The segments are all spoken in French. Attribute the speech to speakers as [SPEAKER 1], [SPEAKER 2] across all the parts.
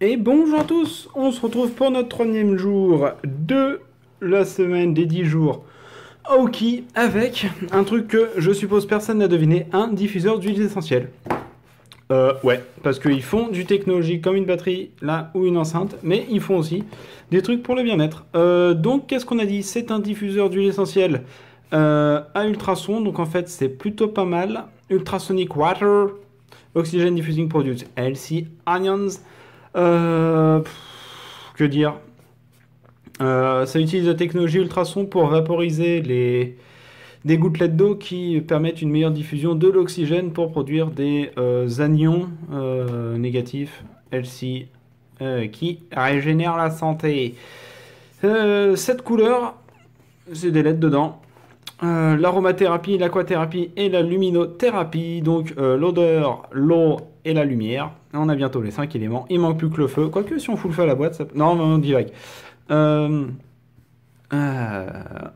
[SPEAKER 1] Et bonjour à tous, on se retrouve pour notre troisième jour de la semaine des 10 jours Aoki avec un truc que je suppose personne n'a deviné, un diffuseur d'huiles essentielles. Ouais, parce qu'ils font du technologique comme une batterie là ou une enceinte, mais ils font aussi des trucs pour le bien-être. Donc qu'est-ce qu'on a dit? C'est un diffuseur d'huile essentielle à ultrasons, donc en fait c'est plutôt pas mal. Ultrasonic Water, Oxygen Diffusing Products, LC Onions. Que dire? Ça utilise la technologie ultrason pour vaporiser des gouttelettes d'eau qui permettent une meilleure diffusion de l'oxygène pour produire des anions négatifs, LC, qui régénèrent la santé. Cette couleur, c'est des LED dedans. L'aromathérapie, l'aquathérapie et la luminothérapie, donc l'odeur, l'eau et la lumière. On a bientôt les 5 éléments, il manque plus que le feu, quoique si on fout le feu à la boîte, ça... non, on divague.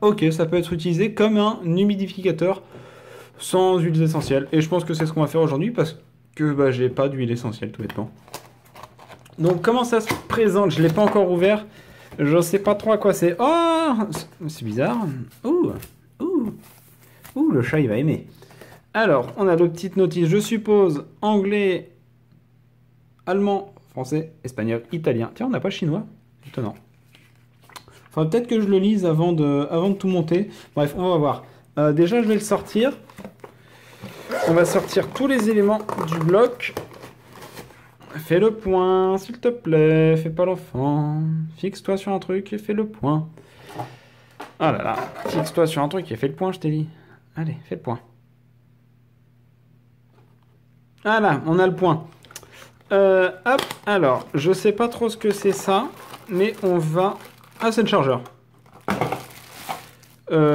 [SPEAKER 1] Ok, ça peut être utilisé comme un humidificateur sans huiles essentielles, et je pense que c'est ce qu'on va faire aujourd'hui, parce que bah, j'ai pas d'huile essentielle tout bêtement. Donc comment ça se présente? Je l'ai pas encore ouvert, je sais pas trop à quoi c'est. Oh, c'est bizarre. Ouh, le chat il va aimer. Alors, on a deux petites notices, je suppose, anglais, allemand, français, espagnol, italien. Tiens, on n'a pas chinois. Étonnant. Faudrait peut-être que je le lise avant de tout monter. Bref, on va voir. Déjà, je vais le sortir. On va sortir tous les éléments du bloc. Fais le point, s'il te plaît. Fais pas l'enfant. Fixe-toi sur un truc et fais le point. Ah là là. Fixe-toi sur un truc et fais le point, je t'ai dit. Allez, fais le point. Voilà, on a le point. Hop, alors, je sais pas trop ce que c'est ça, mais on va... Ah, c'est le chargeur.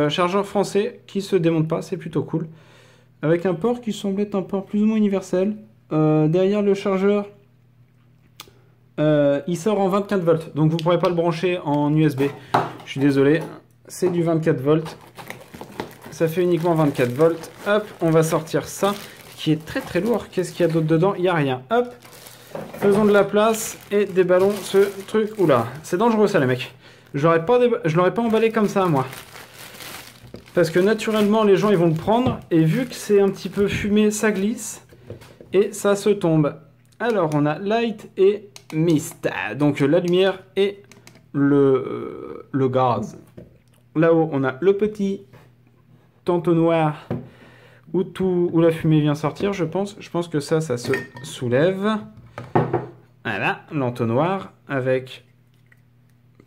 [SPEAKER 1] Chargeur français qui se démonte pas, c'est plutôt cool. Avec un port qui semble être un port plus ou moins universel. Derrière le chargeur, il sort en 24 volts, donc vous pourrez pas le brancher en USB. Je suis désolé, c'est du 24 volts. Ça fait uniquement 24 volts. Hop, on va sortir ça, qui est très très lourd. Qu'est-ce qu'il y a d'autre dedans? Il n'y a rien. Hop, faisons de la place et déballons ce truc. Oula, c'est dangereux ça les mecs. Je l'aurais pas emballé comme ça moi. Parce que naturellement les gens ils vont le prendre. Et vu que c'est un petit peu fumé, ça glisse. Et ça se tombe. Alors on a light et mist. Donc la lumière et le gaz. Là-haut on a le petit entonnoir où la fumée vient sortir, je pense. Je pense que ça se soulève. Voilà, l'entonnoir avec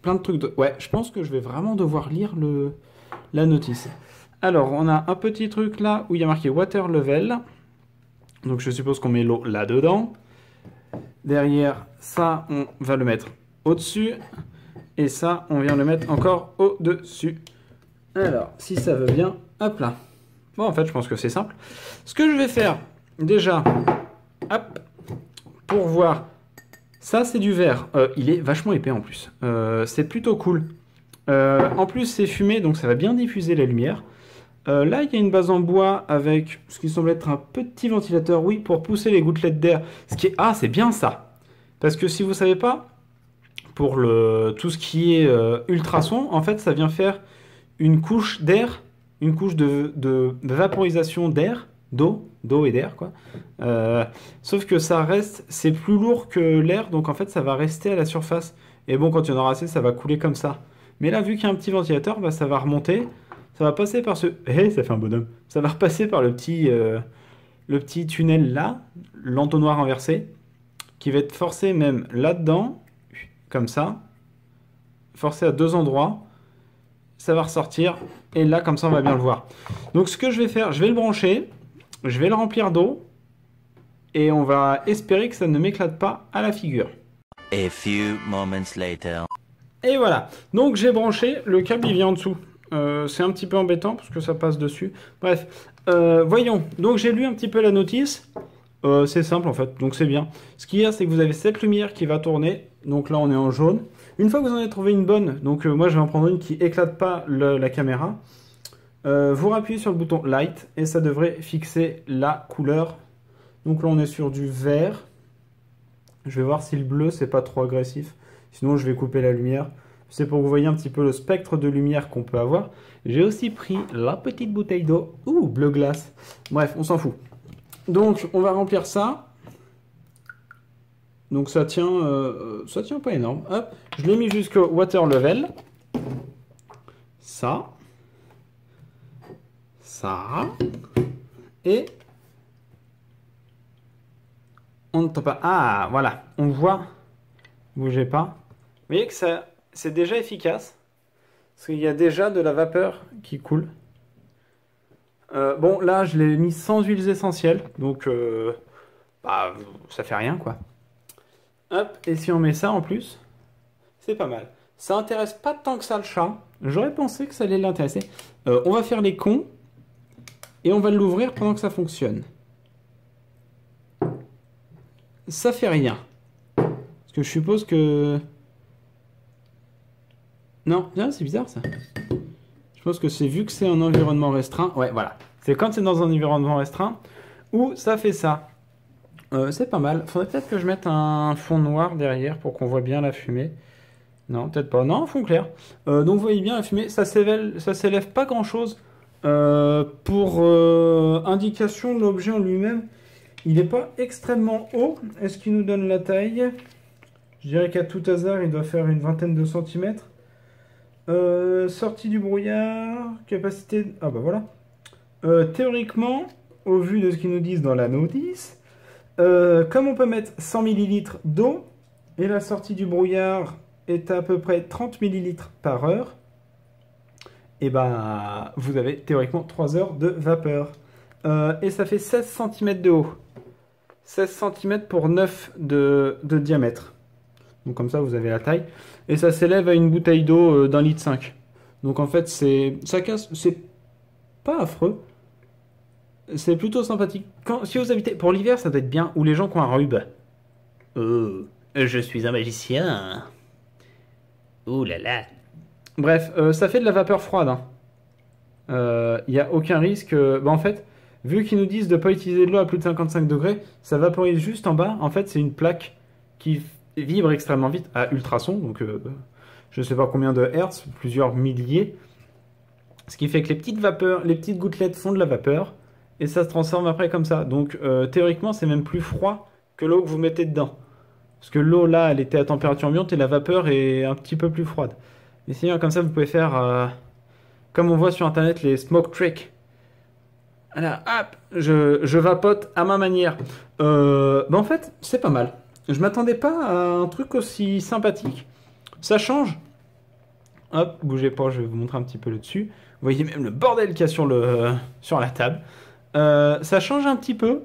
[SPEAKER 1] plein de trucs de... Ouais, je pense que je vais vraiment devoir lire la notice. Alors, on a un petit truc là où il y a marqué water level. Donc, je suppose qu'on met l'eau là-dedans. Derrière, ça, on va le mettre au-dessus. Et ça, on vient le mettre encore au-dessus. Alors, si ça veut bien, hop là. Bon, en fait, je pense que c'est simple. Ce que je vais faire, déjà, hop, pour voir, ça, c'est du verre. Il est vachement épais, en plus. C'est plutôt cool. En plus, c'est fumé, donc ça va bien diffuser la lumière. Là, il y a une base en bois avec ce qui semble être un petit ventilateur, oui, pour pousser les gouttelettes d'air. Ah, c'est bien ça. Parce que si vous ne savez pas, pour tout ce qui est ultrason, en fait, ça vient faire une couche d'air, une couche de vaporisation d'air, d'eau et d'air, quoi. Sauf que ça reste, c'est plus lourd que l'air, donc en fait, ça va rester à la surface. Et bon, quand il y en aura assez, ça va couler comme ça. Mais là, vu qu'il y a un petit ventilateur, bah, ça va remonter, ça va passer par ce... Hé, ça fait un bonhomme. Ça va repasser par le petit tunnel là, l'entonnoir inversé, qui va être forcé même là-dedans, comme ça, forcé à deux endroits. Ça va ressortir, et là, comme ça, on va bien le voir. Donc, ce que je vais faire, je vais le brancher, je vais le remplir d'eau, et on va espérer que ça ne m'éclate pas à la figure.
[SPEAKER 2] A few moments later.
[SPEAKER 1] Et voilà. Donc, j'ai branché, le câble, il vient en dessous. C'est un petit peu embêtant, parce que ça passe dessus. Bref, voyons. Donc, j'ai lu un petit peu la notice. C'est simple, en fait, donc c'est bien. Ce qu'il y a, c'est que vous avez cette lumière qui va tourner. Donc là, on est en jaune. Une fois que vous en avez trouvé une bonne, donc moi je vais en prendre une qui éclate pas la caméra, vous rappuyez sur le bouton Light et ça devrait fixer la couleur. Donc là on est sur du vert. Je vais voir si le bleu, c'est pas trop agressif. Sinon, je vais couper la lumière. C'est pour que vous voyez un petit peu le spectre de lumière qu'on peut avoir. J'ai aussi pris la petite bouteille d'eau. Ouh, bleu glace. Bref, on s'en fout. Donc, on va remplir ça. Donc, ça tient pas énorme. Hop, je l'ai mis jusqu'au water level. Ça. Ça. Et... on ne tape pas. Ah, voilà. On voit. Bougez pas. Vous voyez que ça, c'est déjà efficace. Parce qu'il y a déjà de la vapeur qui coule. Bon, là, je l'ai mis sans huiles essentielles. Donc, bah, ça fait rien, quoi. Hop. Et si on met ça en plus, c'est pas mal. Ça intéresse pas tant que ça le chat. J'aurais pensé que ça allait l'intéresser. On va faire les cons. Et on va l'ouvrir pendant que ça fonctionne. Ça fait rien. Parce que je suppose que... non, c'est bizarre ça. Je pense que c'est vu que c'est un environnement restreint. Ouais, voilà. C'est quand c'est dans un environnement restreint où ça fait ça. C'est pas mal. Faudrait peut-être que je mette un fond noir derrière pour qu'on voit bien la fumée. Non, peut-être pas. Non, fond clair. Donc vous voyez bien la fumée. Ça s'élève pas grand-chose. Pour indication de l'objet en lui-même, il n'est pas extrêmement haut. Est-ce qu'il nous donne la taille? Je dirais qu'à tout hasard, il doit faire une vingtaine de centimètres. Sortie du brouillard, capacité... ah bah voilà. Théoriquement, au vu de ce qu'ils nous disent dans la notice, comme on peut mettre 100 ml d'eau, et la sortie du brouillard est à peu près 30 ml par heure, et ben vous avez théoriquement 3 heures de vapeur. Et ça fait 16 cm de haut. 16 cm pour 9 de diamètre. Donc comme ça, vous avez la taille. Et ça s'élève à une bouteille d'eau d'1,5 litre. Donc en fait, ça casse... c'est pas affreux. C'est plutôt sympathique. Si vous habitez... pour l'hiver, ça doit être bien. Ou les gens qui ont un rhume.
[SPEAKER 2] Oh, je suis un magicien. Ouh là là.
[SPEAKER 1] Bref, ça fait de la vapeur froide. Il n'y a aucun risque. Bah en fait, vu qu'ils nous disent de ne pas utiliser de l'eau à plus de 55 degrés, ça vaporise juste en bas. En fait, c'est une plaque qui vibre extrêmement vite à ultrasons. Donc, je ne sais pas combien de hertz, plusieurs milliers. Ce qui fait que les petites vapeurs, les petites gouttelettes font de la vapeur. Et ça se transforme après comme ça. Donc, théoriquement, c'est même plus froid que l'eau que vous mettez dedans. Parce que l'eau, là, elle était à température ambiante et la vapeur est un petit peu plus froide. Mais sinon, comme ça, vous pouvez faire, comme on voit sur Internet, les smoke tricks. Voilà, hop, je vapote à ma manière. Bah en fait, c'est pas mal. Je m'attendais pas à un truc aussi sympathique. Ça change. Hop, bougez pas, je vais vous montrer un petit peu le dessus. Vous voyez même le bordel qu'il y a sur la table. Ça change un petit peu.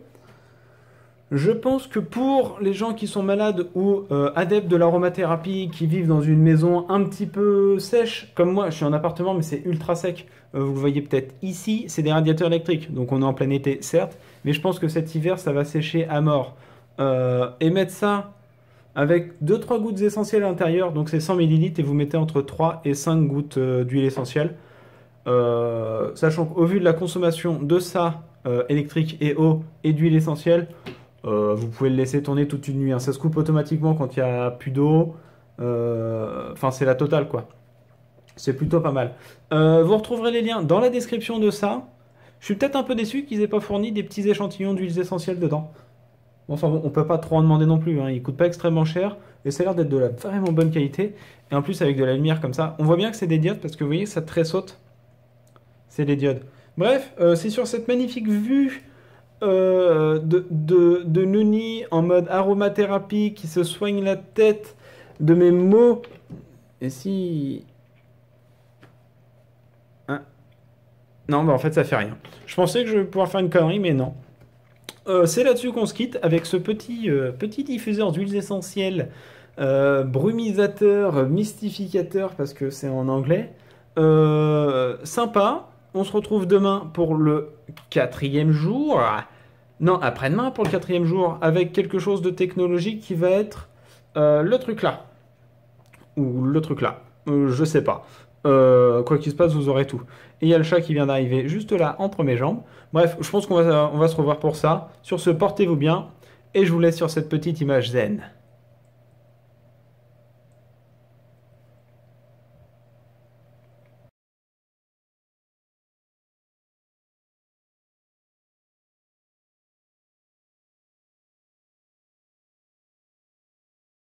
[SPEAKER 1] Je pense que pour les gens qui sont malades ou adeptes de l'aromathérapie, qui vivent dans une maison un petit peu sèche, comme moi, je suis en appartement mais c'est ultra sec, vous le voyez peut-être ici, c'est des radiateurs électriques, donc on est en plein été certes, mais je pense que cet hiver ça va sécher à mort. Et mettre ça avec 2-3 gouttes essentielles à l'intérieur, donc c'est 100 ml et vous mettez entre 3 et 5 gouttes d'huile essentielle. Sachant qu'au vu de la consommation de ça, électrique et eau et d'huile essentielle, vous pouvez le laisser tourner toute une nuit. Hein. Ça se coupe automatiquement quand il n'y a plus d'eau. Enfin, c'est la totale, quoi. C'est plutôt pas mal. Vous retrouverez les liens dans la description de ça. Je suis peut-être un peu déçu qu'ils aient pas fourni des petits échantillons d'huiles essentielles dedans. Bon, enfin bon, on peut pas trop en demander non plus. Hein. Ils coûtent pas extrêmement cher. Et ça a l'air d'être de la vraiment bonne qualité. Et en plus, avec de la lumière comme ça. On voit bien que c'est des diodes parce que vous voyez, ça tressaute. C'est des diodes. Bref, c'est sur cette magnifique vue de Nuni en mode aromathérapie qui se soigne la tête de mes maux. Et si... hein? Non, bah en fait ça fait rien. Je pensais que je vais pouvoir faire une connerie, mais non. C'est là-dessus qu'on se quitte avec ce petit diffuseur d'huiles essentielles, brumisateur, mystificateur, parce que c'est en anglais. Sympa. On se retrouve demain pour le 4e jour. Non, après-demain pour le 4e jour, avec quelque chose de technologique qui va être le truc là. Ou le truc là. Je sais pas. Quoi qu'il se passe, vous aurez tout. Et il y a le chat qui vient d'arriver juste là, entre mes jambes. Bref, je pense qu'on va se revoir pour ça. Sur ce, portez-vous bien. Et je vous laisse sur cette petite image zen.